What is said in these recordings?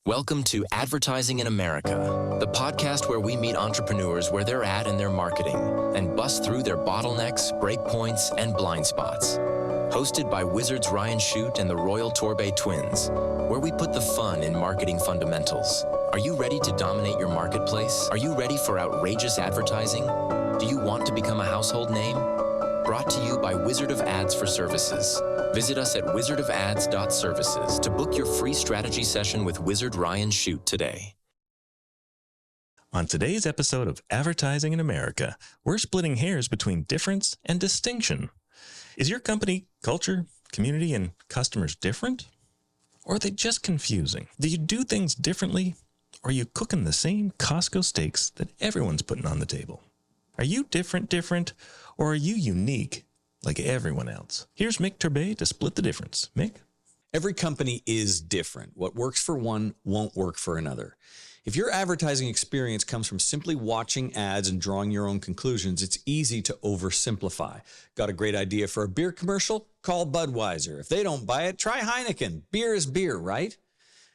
Welcome to Advertising in America, the podcast where we meet entrepreneurs where they're at in their marketing and bust through their bottlenecks, breakpoints, and blind spots. Hosted by Wizards Ryan Shute and the Royal Torbay twins, where we put the fun in marketing fundamentals. Are you ready to dominate your marketplace? Are you ready for outrageous advertising? Do you want to become a household name? Brought to you by Wizard of Ads for Services. Visit us at wizardofads.services to book your free strategy session with Wizard Ryan Shute today. On today's episode of Advertising in America, we're splitting hairs between difference and distinction. Is your company, culture, community, and customers different? Or are they just confusing? Do you do things differently? Or are you cooking the same Costco steaks that everyone's putting on the table? Are you different, or are you unique like everyone else? Here's Mick Torbay to split the difference. Mick? Every company is different. What works for one won't work for another. If your advertising experience comes from simply watching ads and drawing your own conclusions, it's easy to oversimplify. Got a great idea for a beer commercial? Call Budweiser. If they don't buy it, try Heineken. Beer is beer, right?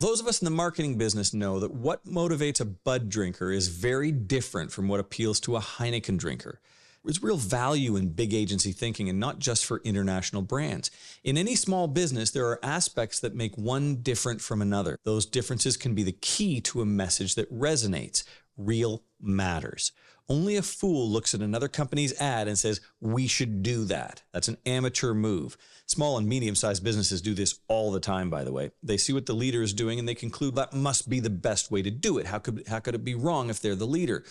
Those of us in the marketing business know that what motivates a Bud drinker is very different from what appeals to a Heineken drinker. There's real value in big agency thinking, and not just for international brands. In any small business, there are aspects that make one different from another. Those differences can be the key to a message that resonates. Real matters. Only a fool looks at another company's ad and says, we should do that. That's an amateur move. Small and medium-sized businesses do this all the time, by the way. They see what the leader is doing and they conclude that must be the best way to do it. How could it be wrong if they're the leader?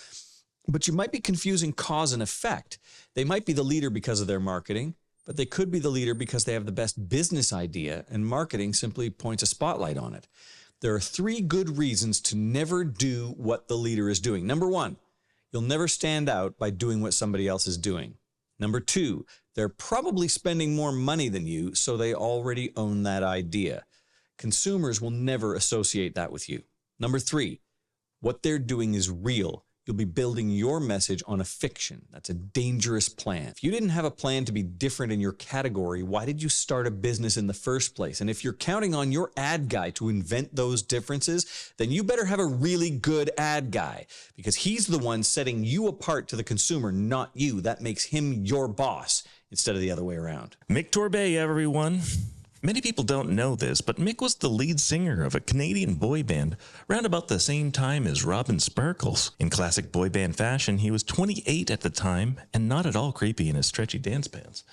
But you might be confusing cause and effect. They might be the leader because of their marketing, but they could be the leader because they have the best business idea and marketing simply points a spotlight on it. There are 3 good reasons to never do what the leader is doing. Number 1, you'll never stand out by doing what somebody else is doing. Number 2, they're probably spending more money than you, so they already own that idea. Consumers will never associate that with you. Number 3, what they're doing is real. You'll be building your message on a fiction. That's a dangerous plan. If you didn't have a plan to be different in your category, why did you start a business in the first place? And if you're counting on your ad guy to invent those differences, then you better have a really good ad guy, because he's the one setting you apart to the consumer, not you. That makes him your boss instead of the other way around. Mick Torbay, everyone. Many people don't know this, but Mick was the lead singer of a Canadian boy band around about the same time as Robin Sparkles. In classic boy band fashion, he was 28 at the time and not at all creepy in his stretchy dance pants.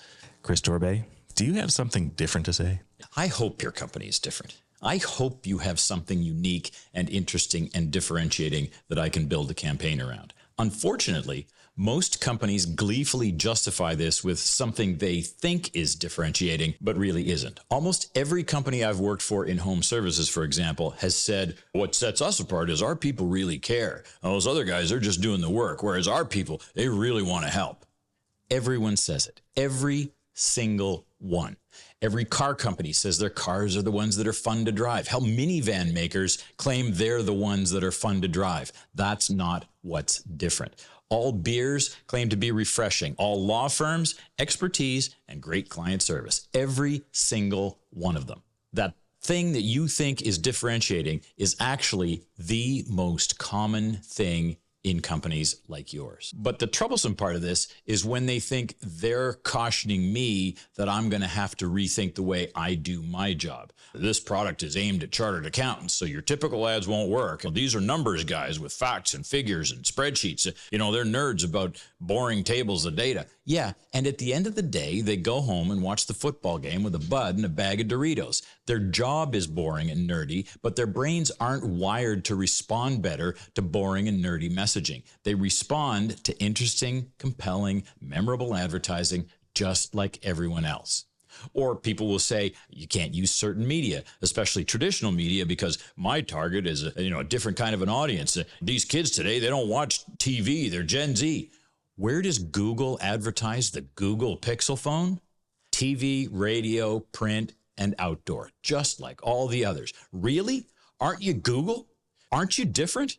Chris Torbay, do you have something different to say? I hope your company is different. I hope you have something unique and interesting and differentiating that I can build a campaign around. Unfortunately, most companies gleefully justify this with something they think is differentiating, but really isn't. Almost every company I've worked for in home services, for example, has said, what sets us apart is our people really care. Those other guys, they're just doing the work, whereas our people, they really want to help. Everyone says it. Every single one. Every car company says their cars are the ones that are fun to drive. Hell, minivan makers claim they're the ones that are fun to drive. That's not what's different. All beers claim to be refreshing. All law firms, expertise, and great client service. Every single one of them. That thing that you think is differentiating is actually the most common thing in companies like yours. But the troublesome part of this is when they think they're cautioning me that I'm going to have to rethink the way I do my job. This product is aimed at chartered accountants, so your typical ads won't work. Well, these are numbers guys with facts and figures and spreadsheets. You know, they're nerds about boring tables of data. Yeah, and at the end of the day, they go home and watch the football game with a bud and a bag of Doritos. Their job is boring and nerdy, but their brains aren't wired to respond better to boring and nerdy messaging. They respond to interesting, compelling, memorable advertising just like everyone else. Or people will say, you can't use certain media, especially traditional media, because my target is a different kind of an audience. These kids today, they don't watch TV, they're Gen Z. Where does Google advertise the Google Pixel phone? TV, radio, print, and outdoor, just like all the others. Really? Aren't you Google? Aren't you different?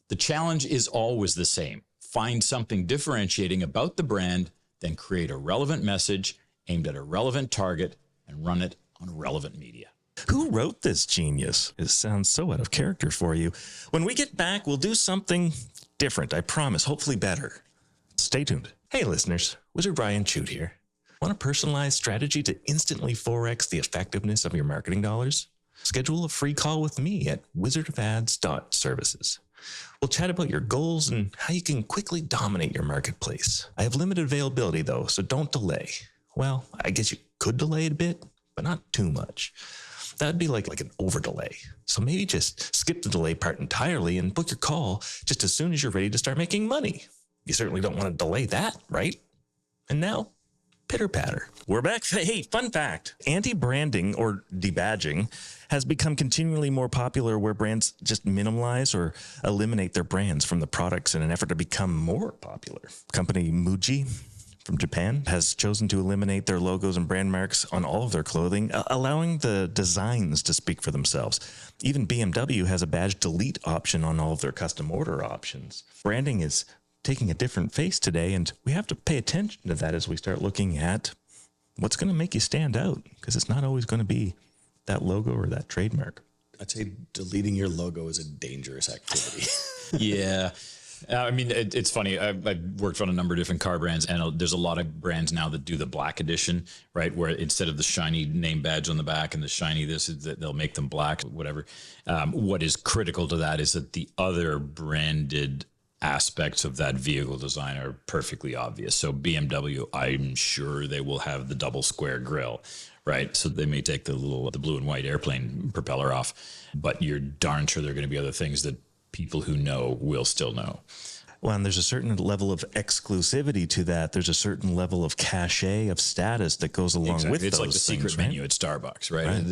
The challenge is always the same. Find something differentiating about the brand, then create a relevant message aimed at a relevant target and run it on relevant media. Who wrote this genius? It sounds so out of character for you. When we get back, we'll do something different, I promise, hopefully better. Stay tuned. Hey listeners, Wizard Ryan Chute here. Want a personalized strategy to instantly 4x the effectiveness of your marketing dollars? Schedule a free call with me at wizardofads.services. We'll chat about your goals and how you can quickly dominate your marketplace. I have limited availability though, so don't delay. Well, I guess you could delay it a bit, but not too much. That'd be like an over delay. So maybe just skip the delay part entirely and book your call just as soon as you're ready to start making money. You certainly don't want to delay that, right? And now, pitter patter. We're back. Hey, fun fact. Anti-branding or debadging has become continually more popular where brands just minimize or eliminate their brands from the products in an effort to become more popular. Company Muji from Japan has chosen to eliminate their logos and brand marks on all of their clothing, allowing the designs to speak for themselves. Even BMW has a badge delete option on all of their custom order options. Branding is taking a different face today, and we have to pay attention to that as we start looking at what's going to make you stand out, because it's not always going to be that logo or that trademark. I'd say deleting your logo is a dangerous activity. Yeah. I mean, it's funny. I've worked on a number of different car brands, and there's a lot of brands now that do the black edition, right? Where instead of the shiny name badge on the back and the shiny this, they'll make them black, whatever. What is critical to that is that the other branded aspects of that vehicle design are perfectly obvious. So BMW, I'm sure they will have the double square grille, right? So they may take the blue and white airplane propeller off, but you're darn sure there are going to be other things that people who know will still know. Well, and there's a certain level of exclusivity to that. There's a certain level of cachet, of status that goes along with those things. It's like the secret right? menu at Starbucks, right?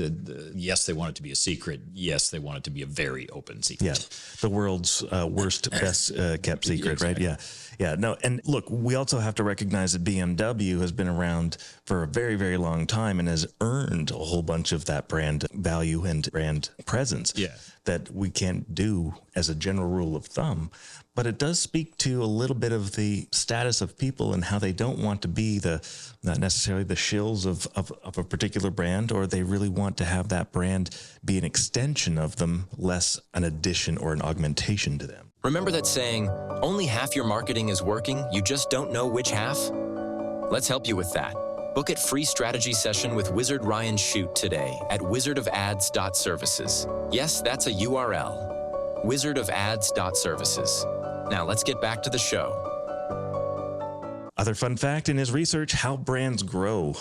Yes, they want it to be a secret. Yes, they want it to be a very open secret. Yeah, the world's worst, best kept secret, exactly. Right? Yeah. No, and look, we also have to recognize that BMW has been around for a very, very long time and has earned a whole bunch of that brand value and brand presence that we can't do as a general rule of thumb. But it does speak to a little bit of the status of people and how they don't want to be not necessarily the shills of a particular brand, or they really want to have that brand be an extension of them, less an addition or an augmentation to them. Remember that saying, only half your marketing is working, you just don't know which half? Let's help you with that. Book a free strategy session with Wizard Ryan Chute today at wizardofads.services. Yes, that's a URL, wizardofads.services. Now let's get back to the show. Other fun fact in his research, how brands grow.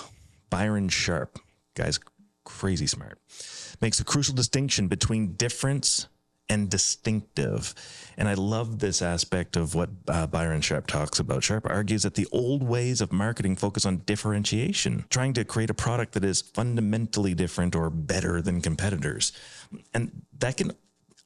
Byron Sharp, guy's crazy smart, makes a crucial distinction between difference and distinctive. And I love this aspect of what Byron Sharp talks about. Sharp argues that the old ways of marketing focus on differentiation, trying to create a product that is fundamentally different or better than competitors. And that can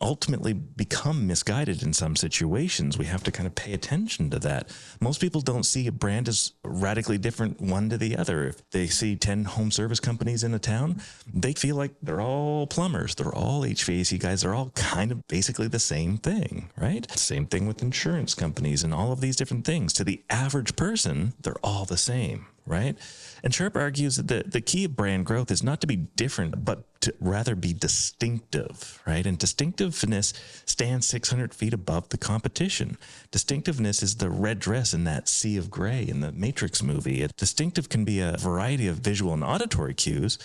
ultimately become misguided in some situations. We have to kind of pay attention to that. Most people don't see a brand as radically different one to the other. If they see 10 home service companies in a town, they feel like they're all plumbers, they're all HVAC guys, they're all kind of basically the same thing, right? Same thing with insurance companies and all of these different things. To the average person, they're all the same, right? And Sharp argues that the key of brand growth is not to be different, but to rather be distinctive, right? And distinctiveness stands 600 feet above the competition. Distinctiveness is the red dress in that sea of gray in the Matrix movie. Distinctive can be a variety of visual and auditory cues,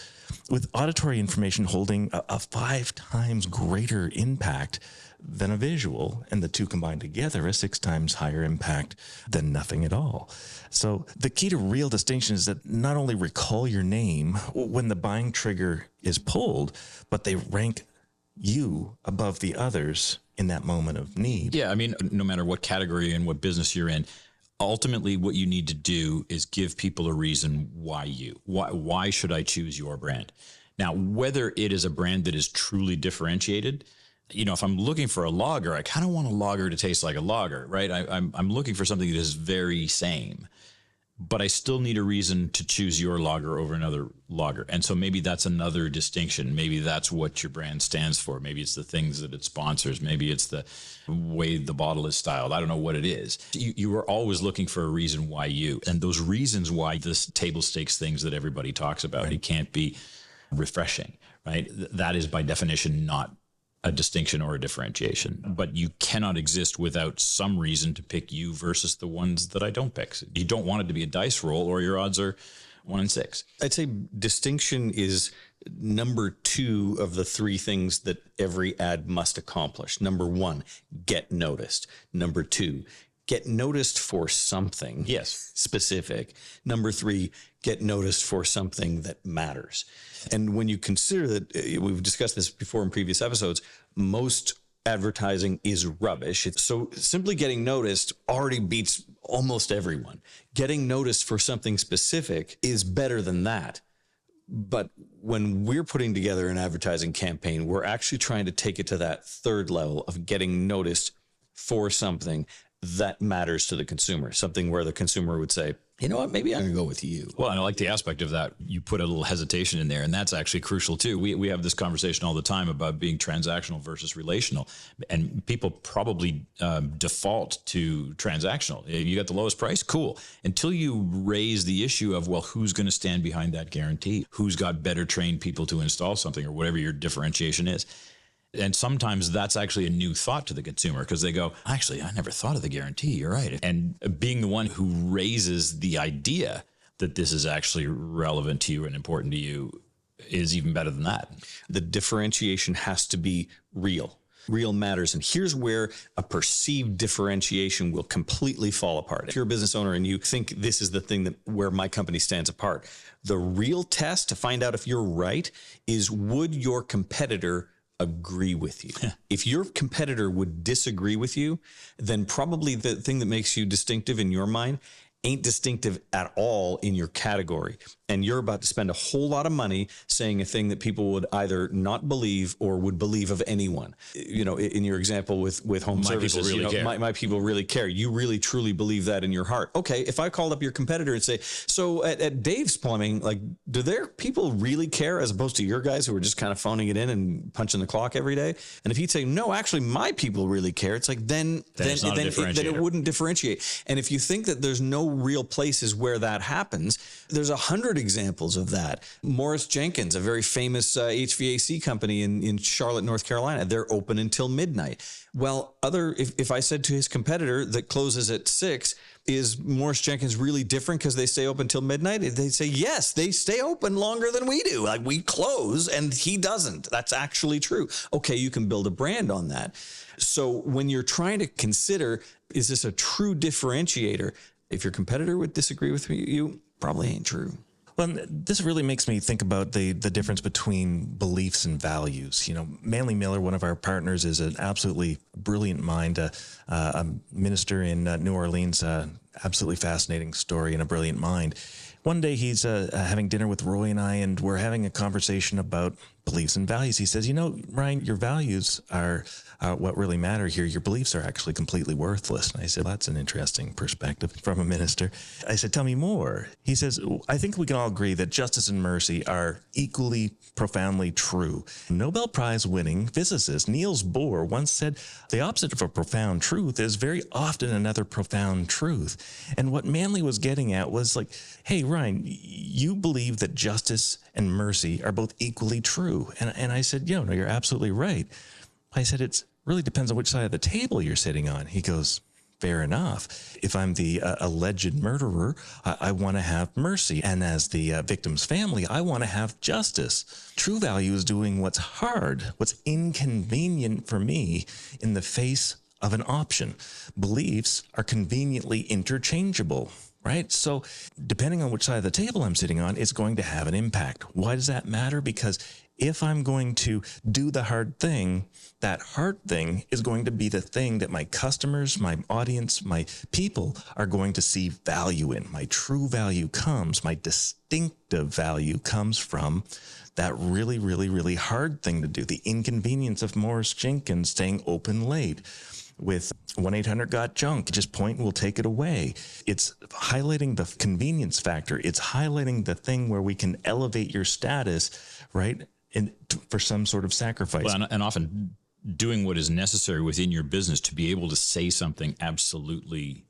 with auditory information holding a 5 times greater impact than a visual, and the two combined together a 6 times higher impact than nothing at all. So the key to real distinction is that not only recall your name when the buying trigger is pulled, but they rank you above the others in that moment of need. Yeah, I mean, no matter what category and what business you're in, ultimately what you need to do is give people a reason why should I choose your brand? Now, whether it is a brand that is truly differentiated, if I'm looking for a lager, I kind of want a lager to taste like a lager, right? I'm looking for something that is very same, but I still need a reason to choose your lager over another lager. And so maybe that's another distinction. Maybe that's what your brand stands for. Maybe it's the things that it sponsors. Maybe it's the way the bottle is styled. I don't know what it is. You are always looking for a reason why you, and those reasons why this table stakes things that everybody talks about. Right. It can't be refreshing, right? That is by definition not a distinction or a differentiation, but you cannot exist without some reason to pick you versus the ones that I don't pick. You don't want it to be a dice roll, or your odds are 1 in 6. I'd say distinction is number 2 of the 3 things that every ad must accomplish. Number 1, get noticed. Number 2, get noticed for something specific. Number 3, get noticed for something that matters. And when you consider that, we've discussed this before in previous episodes, most advertising is rubbish. So simply getting noticed already beats almost everyone. Getting noticed for something specific is better than that. But when we're putting together an advertising campaign, we're actually trying to take it to that 3rd level of getting noticed for something that matters to the consumer, something where the consumer would say, you know what, maybe I'm going to go with you. Well, and I like the aspect of that. You put a little hesitation in there, and that's actually crucial too. We have this conversation all the time about being transactional versus relational, and people probably default to transactional. You got the lowest price? Cool. Until you raise the issue of, well, who's going to stand behind that guarantee? Who's got better trained people to install something, or whatever your differentiation is? And sometimes that's actually a new thought to the consumer, because they go, actually, I never thought of the guarantee. You're right. And being the one who raises the idea that this is actually relevant to you and important to you is even better than that. The differentiation has to be real. Real matters. And here's where a perceived differentiation will completely fall apart. If you're a business owner and you think this is the thing where my company stands apart, the real test to find out if you're right is, would your competitor agree with you? If your competitor would disagree with you, then probably the thing that makes you distinctive in your mind ain't distinctive at all in your category. And you're about to spend a whole lot of money saying a thing that people would either not believe or would believe of anyone. You know, in your example with home services, my people really care. You really truly believe that in your heart. Okay, if I called up your competitor and say, so at Dave's Plumbing, like, do their people really care as opposed to your guys who are just kind of phoning it in and punching the clock every day? And if he'd say, no, actually my people really care, it's like, then it wouldn't differentiate. And if you think that there's no real places where that happens, there's 100 examples of that. Morris Jenkins, a very famous HVAC company in Charlotte, North Carolina, they're open until midnight. Well, if I said to his competitor that closes at 6, is Morris Jenkins really different because they stay open until midnight? They say, yes, they stay open longer than we do. Like, we close and he doesn't. That's actually true. Okay, you can build a brand on that. So when you're trying to consider, is this a true differentiator? If your competitor would disagree with you, probably ain't true. Well, this really makes me think about the difference between beliefs and values. You know, Manly Miller, one of our partners, is an absolutely brilliant mind, a minister in New Orleans, absolutely fascinating story and a brilliant mind. One day he's having dinner with Roy and I, and we're having a conversation about beliefs and values. He says, you know, Ryan, your values are what really matter here. Your beliefs are actually completely worthless. And I said, that's an interesting perspective from a minister. I said, tell me more. He says, I think we can all agree that justice and mercy are equally profoundly true. Nobel Prize winning physicist Niels Bohr once said, the opposite of a profound truth is very often another profound truth. And what Manly was getting at was like, hey, Ryan, you believe that justice and mercy are both equally true. And I said, no, you're absolutely right. I said, it really depends on which side of the table you're sitting on. He goes, fair enough. If I'm the alleged murderer, I want to have mercy. And as the victim's family, I want to have justice. True value is doing what's hard, what's inconvenient for me in the face of an option. Beliefs are conveniently interchangeable. Right? So depending on which side of the table I'm sitting on, it's going to have an impact. Why does that matter? Because if I'm going to do the hard thing, that hard thing is going to be the thing that my customers, my audience, my people are going to see value in. My true value comes, my distinctive value comes from that really, really, really hard thing to do. The inconvenience of Morris Jenkins staying open late. With 1-800-GOT-JUNK, just point and we'll take it away. It's highlighting the convenience factor. It's highlighting the thing where we can elevate your status, right, for some sort of sacrifice. Well, and often doing what is necessary within your business to be able to say something absolutely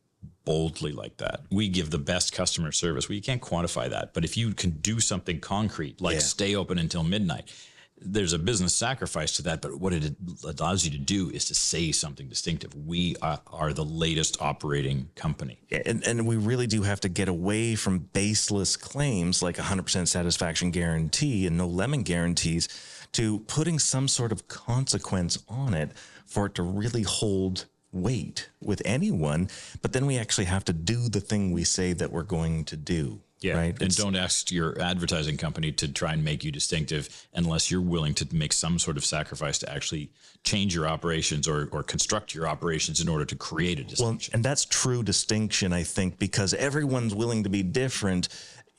boldly like that. We give the best customer service. Well, you can't quantify that. But if you can do something concrete, like stay open until midnight, there's a business sacrifice to that. But what it allows you to do is to say something distinctive. We are the latest operating company. And we really do have to get away from baseless claims like 100% satisfaction guarantee and no lemon guarantees to putting some sort of consequence on it for it to really hold weight with anyone. But then we actually have to do the thing we say that we're going to do. Yeah, right. And don't ask your advertising company to try and make you distinctive unless you're willing to make some sort of sacrifice to actually change your operations or construct your operations in order to create a distinction. Well, and that's true distinction, I think, because everyone's willing to be different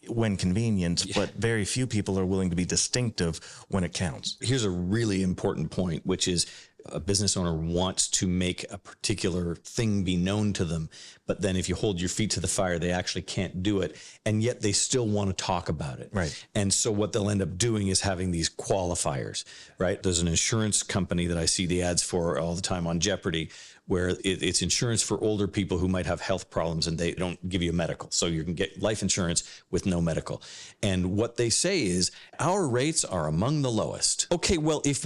when convenient, but very few people are willing to be distinctive when it counts. Here's a really important point, which is a business owner wants to make a particular thing be known to them, but then if you hold your feet to the fire, they actually can't do it, and yet they still want to talk about it. Right. And so what they'll end up doing is having these qualifiers, right? There's an insurance company that I see the ads for all the time on Jeopardy, where it's insurance for older people who might have health problems and they don't give you a medical. So you can get life insurance with no medical. And what they say is our rates are among the lowest. Okay, well, if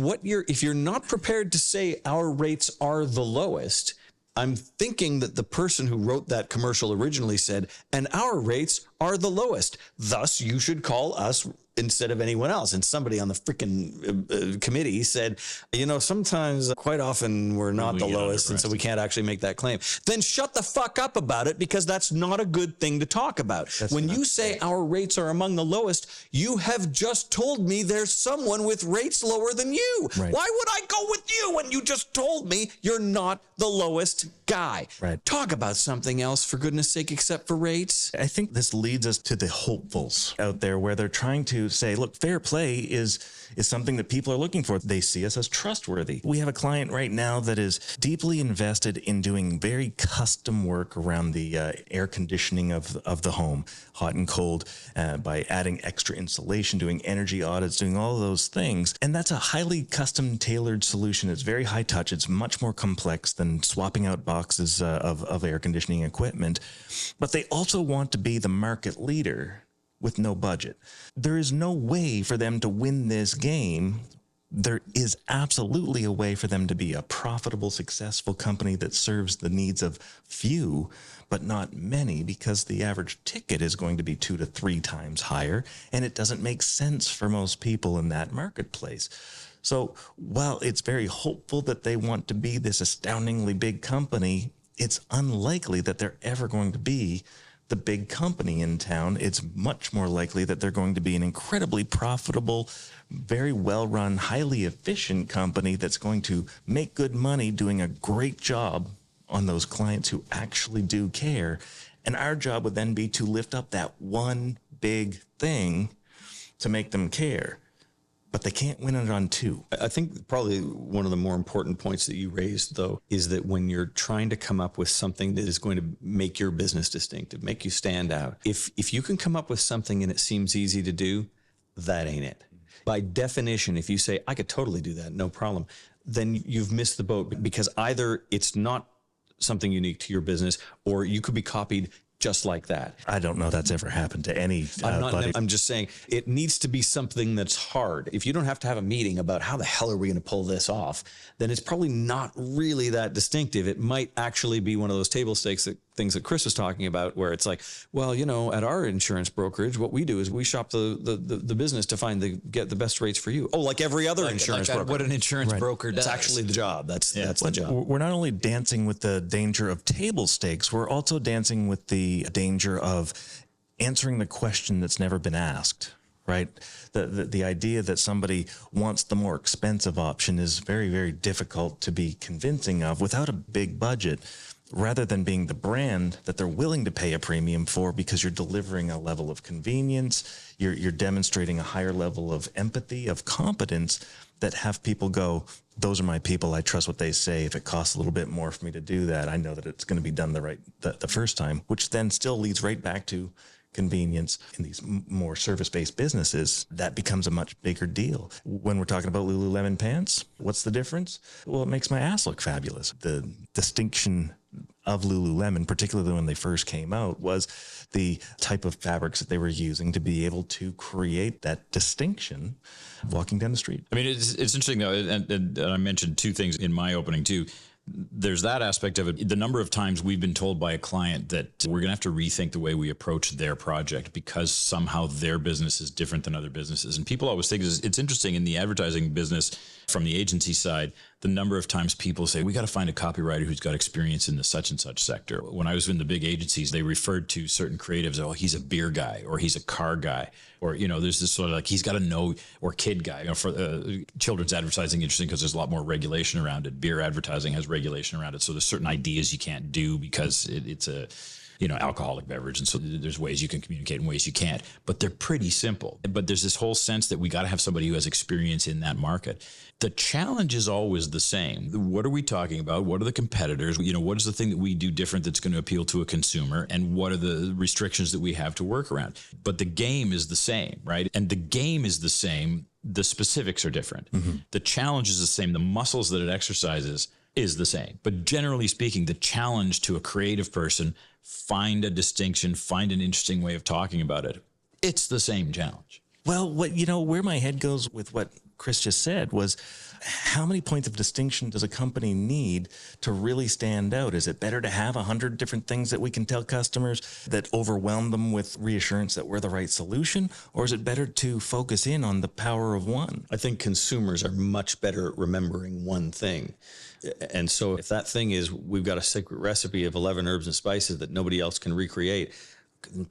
you're not prepared to say our rates are the lowest, I'm thinking that the person who wrote that commercial originally said, and our rates are the lowest. Thus, you should call us instead of anyone else. And somebody on the freaking committee said, sometimes, quite often, we're not the lowest, and so we can't actually make that claim. Then shut the fuck up about it, because that's not a good thing to talk about. When you say our rates are among the lowest, you have just told me there's someone with rates lower than you. Right. Why would I go with you when you just told me you're not the lowest guy? Right. Talk about something else, for goodness sake, except for rates. I think this leads us to the hopefuls out there, where they're trying to say, look, fair play is something that people are looking for. They see us as trustworthy. We have a client right now that is deeply invested in doing very custom work around the air conditioning of the home, hot and cold, by adding extra insulation, doing energy audits, doing all of those things. And that's a highly custom tailored solution. It's very high touch. It's much more complex than swapping out boxes of air conditioning equipment. But they also want to be the market leader with no budget. There is no way for them to win this game. There is absolutely a way for them to be a profitable, successful company that serves the needs of few, but not many, because the average ticket is going to be 2 to 3 times higher, and it doesn't make sense for most people in that marketplace. So while it's very hopeful that they want to be this astoundingly big company, it's unlikely that they're ever going to be the big company in town. It's much more likely that they're going to be an incredibly profitable, very well-run, highly efficient company that's going to make good money doing a great job on those clients who actually do care. And our job would then be to lift up that one big thing to make them care. But they can't win it on 2. I think probably one of the more important points that you raised, though, is that when you're trying to come up with something that is going to make your business distinctive, make you stand out, if you can come up with something and it seems easy to do, that ain't it. By definition, if you say, I could totally do that, no problem, then you've missed the boat, because either it's not something unique to your business, or you could be copied just like that. I don't know that's ever happened to any I'm just saying it needs to be something that's hard. If you don't have to have a meeting about how the hell are we going to pull this off, then it's probably not really that distinctive. It might actually be one of those table stakes things that Chris was talking about, where it's like, well, at our insurance brokerage, what we do is we shop the business to get the best rates for you. Oh, like every other insurance broker. What an insurance broker does. It's actually the job. That's the job. We're not only dancing with the danger of table stakes, we're also dancing with the danger of answering the question that's never been asked, right? The idea that somebody wants the more expensive option is very, very difficult to be convincing of without a big budget, rather than being the brand that they're willing to pay a premium for, because you're delivering a level of convenience, you're demonstrating a higher level of empathy, of competence, that have people go, those are my people, I trust what they say. If it costs a little bit more for me to do that, I know that it's going to be done the first time, which then still leads right back to convenience. In these more service-based businesses, that becomes a much bigger deal. When we're talking about Lululemon pants, what's the difference? Well, it makes my ass look fabulous. The distinction of Lululemon, particularly when they first came out, was the type of fabrics that they were using to be able to create that distinction walking down the street. I mean, it's interesting though, and I mentioned two things in my opening too. There's that aspect of it. The number of times we've been told by a client that we're going to have to rethink the way we approach their project because somehow their business is different than other businesses. And people always think it's interesting in the advertising business from the agency side, the number of times people say, we got to find a copywriter who's got experience in the such and such sector. When I was in the big agencies, they referred to certain creatives, oh, he's a beer guy, or he's a car guy, or, you know, there's this sort of like, he's got to know, or kid guy. You know, for children's advertising, interesting because there's a lot more regulation around it. Beer advertising has regulation around it. So there's certain ideas you can't do because it's a, you know, alcoholic beverage. And so there's ways you can communicate and ways you can't, but they're pretty simple. But there's this whole sense that we got to have somebody who has experience in that market. The challenge is always the same. What are we talking about? What are the competitors? You know, what is the thing that we do different that's going to appeal to a consumer? And what are the restrictions that we have to work around? But the game is the same, right? And the game is the same. The specifics are different. Mm-hmm. The challenge is the same. The muscles that it exercises is the same. But generally speaking, the challenge to a creative person, find a distinction, find an interesting way of talking about it. It's the same challenge. Well, what, you know, where my head goes with what Chris just said was, how many points of distinction does a company need to really stand out? Is it better to have 100 different things that we can tell customers that overwhelm them with reassurance that we're the right solution? Or is it better to focus in on the power of one? I think consumers are much better at remembering one thing. And so if that thing is, we've got a secret recipe of 11 herbs and spices that nobody else can recreate,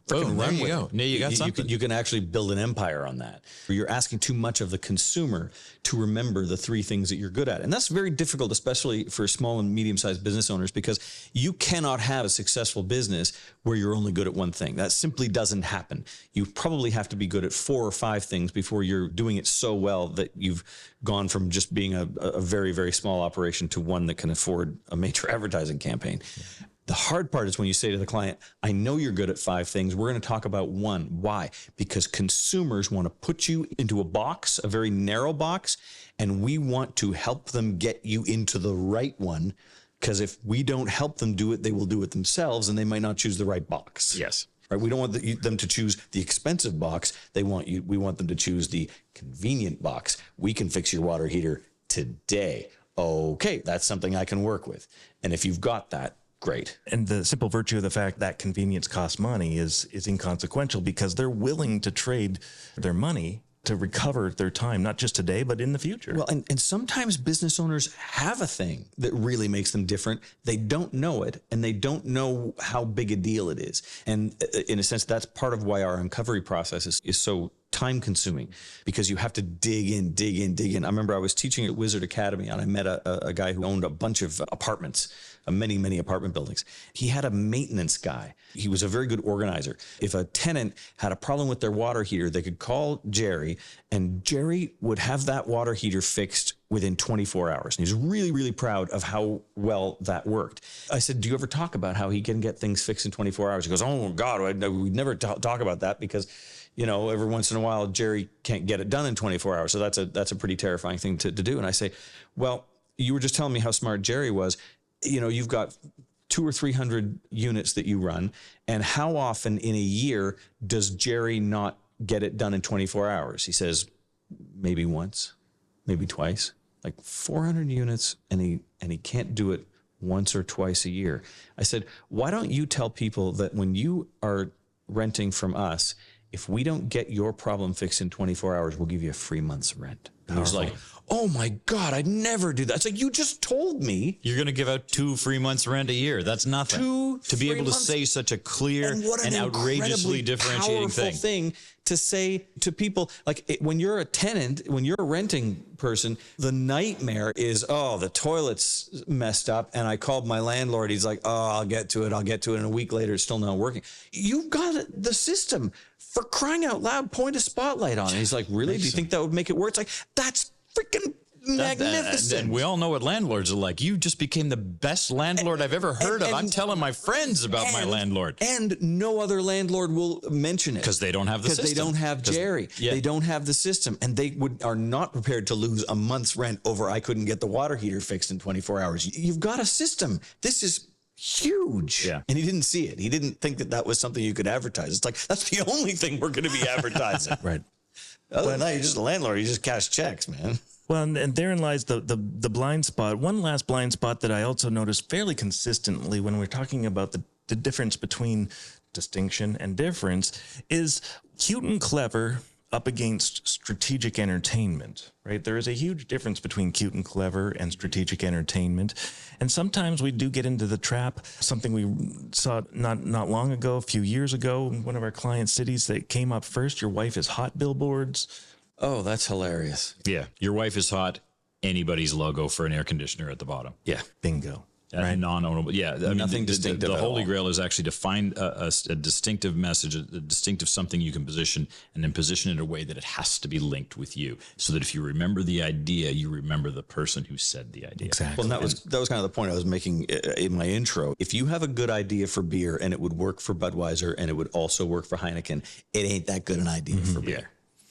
boom, there you go. Now you got something. You can actually build an empire on that. You're asking too much of the consumer to remember the three things that you're good at. And that's very difficult, especially for small and medium-sized business owners, because you cannot have a successful business where you're only good at one thing. That simply doesn't happen. You probably have to be good at 4 or 5 things before you're doing it so well that you've gone from just being a very, very small operation to one that can afford a major advertising campaign. Yeah. The hard part is when you say to the client, I know you're good at 5 things. We're going to talk about one. Why? Because consumers want to put you into a box, a very narrow box, and we want to help them get you into the right one. Because if we don't help them do it, they will do it themselves, and they might not choose the right box. Yes. Right? We don't want them to choose the expensive box. We want them to choose the convenient box. We can fix your water heater today. Okay, that's something I can work with. And if you've got that, great. And the simple virtue of the fact that convenience costs money is inconsequential, because they're willing to trade their money to recover their time, not just today, but in the future. Well, and sometimes business owners have a thing that really makes them different. They don't know it, and they don't know how big a deal it is. And in a sense, that's part of why our uncovery process is so time consuming, because you have to dig in. I remember I was teaching at Wizard Academy, and I met a guy who owned a bunch of apartments, many apartment buildings. He had a maintenance guy. He was a very good organizer. If a tenant had a problem with their water heater, they could call Jerry, and Jerry would have that water heater fixed within 24 hours. And he's really, really proud of how well that worked. I said, do you ever talk about how he can get things fixed in 24 hours? He goes, oh God, we'd never talk about that, because, you know, every once in a while, Jerry can't get it done in 24 hours. So that's a pretty terrifying thing to do. And I say, well, you were just telling me how smart Jerry was. You know, you've got 200 or 300 units that you run. And how often in a year does Jerry not get it done in 24 hours? He says, maybe once, maybe twice, like 400 units. And he can't do it once or twice a year. I said, why don't you tell people that when you are renting from us, if we don't get your problem fixed in 24 hours, we'll give you a free month's rent. And he was like, oh my God, I'd never do that. It's like, you just told me. You're going to give out 2 free months rent a year. That's nothing. To be able to say such a clear and outrageously differentiating thing to say to people, like when you're a tenant, when you're a renting person, the nightmare is, oh, the toilet's messed up. And I called my landlord. He's like, oh, I'll get to it. And a week later, it's still not working. You've got the system. For crying out loud, point a spotlight on it. He's like, really? Do you think that would make it work? It's like, that's freaking magnificent. And we all know what landlords are like. You just became the best landlord I've ever heard of. I'm telling my friends about my landlord. And no other landlord will mention it. Because they don't have the system. Because they don't have Jerry. Yeah. They don't have the system. And they are not prepared to lose a month's rent over I couldn't get the water heater fixed in 24 hours. You've got a system. This is huge. Yeah. And he didn't see it. He didn't think that was something you could advertise. It's like, that's the only thing we're going to be advertising. Right. Other than that, you're just a landlord. You just cash checks, man. Well, and therein lies the blind spot. One last blind spot that I also noticed fairly consistently when we're talking about the difference between distinction and difference is cute and clever up against strategic entertainment, right? There is a huge difference between cute and clever and strategic entertainment. And sometimes we do get into the trap, something we saw not long ago, a few years ago, in one of our client cities that came up first, your wife is hot billboards. Oh, that's hilarious. Yeah. Your wife is hot. Anybody's logo for an air conditioner at the bottom. Yeah. Bingo. Right. Non-ownable. Yeah. I Nothing mean, distinctive The at Holy all. Grail is actually to find a distinctive message, a distinctive something you can position, and then position it in a way that it has to be linked with you, so that if you remember the idea, you remember the person who said the idea. Exactly. Well, and that was kind of the point I was making in my intro. If you have a good idea for beer and it would work for Budweiser and it would also work for Heineken, it ain't that good an idea for beer. Yeah.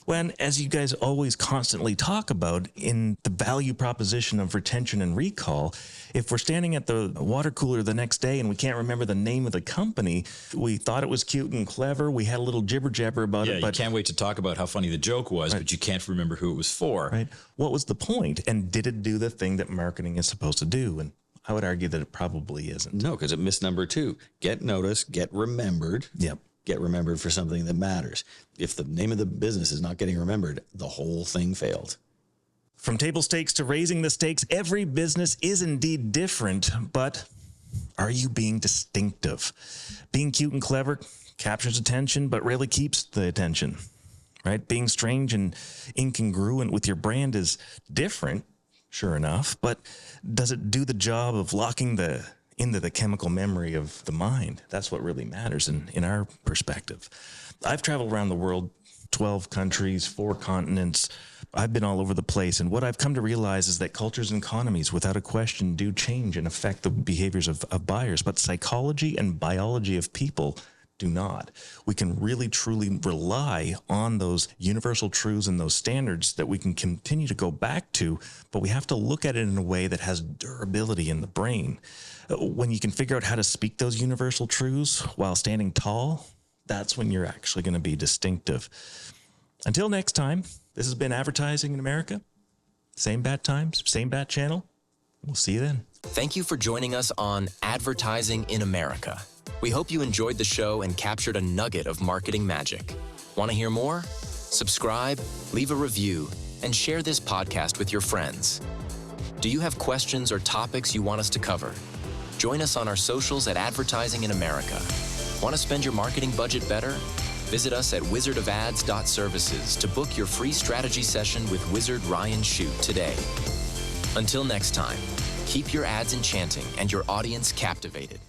When, as you guys always constantly talk about in the value proposition of retention and recall, if we're standing at the water cooler the next day and we can't remember the name of the company, we thought it was cute and clever, we had a little jibber jabber about Yeah, it, you but can't wait to talk about how funny the joke was, but you can't remember who it was for. right, what was the point? And did it do the thing that marketing is supposed to do? And I would argue that it probably isn't. No, because it missed number 2. Get noticed, get remembered. Yep. Get remembered for something that matters. If the name of the business is not getting remembered, the whole thing failed. From table stakes to raising the stakes, every business is indeed different, but are you being distinctive? Being cute and clever captures attention, but rarely keeps the attention, right? Being strange and incongruent with your brand is different, sure enough, but does it do the job of locking into the chemical memory of the mind? That's what really matters in our perspective. I've traveled around the world, 12 countries, 4 continents. I've been all over the place. And what I've come to realize is that cultures and economies, without a question, do change and affect the behaviors of buyers. But psychology and biology of people do not. We can really, truly rely on those universal truths and those standards that we can continue to go back to, but we have to look at it in a way that has durability in the brain. When you can figure out how to speak those universal truths while standing tall, that's when you're actually going to be distinctive. Until next time, this has been Advertising in America. Same bat times, same bat channel. We'll see you then. Thank you for joining us on Advertising in America. We hope you enjoyed the show and captured a nugget of marketing magic. Want to hear more? Subscribe, leave a review, and share this podcast with your friends. Do you have questions or topics you want us to cover? Join us on our socials at Advertising in America. Want to spend your marketing budget better? Visit us at wizardofads.services to book your free strategy session with Wizard Ryan Shute today. Until next time, keep your ads enchanting and your audience captivated.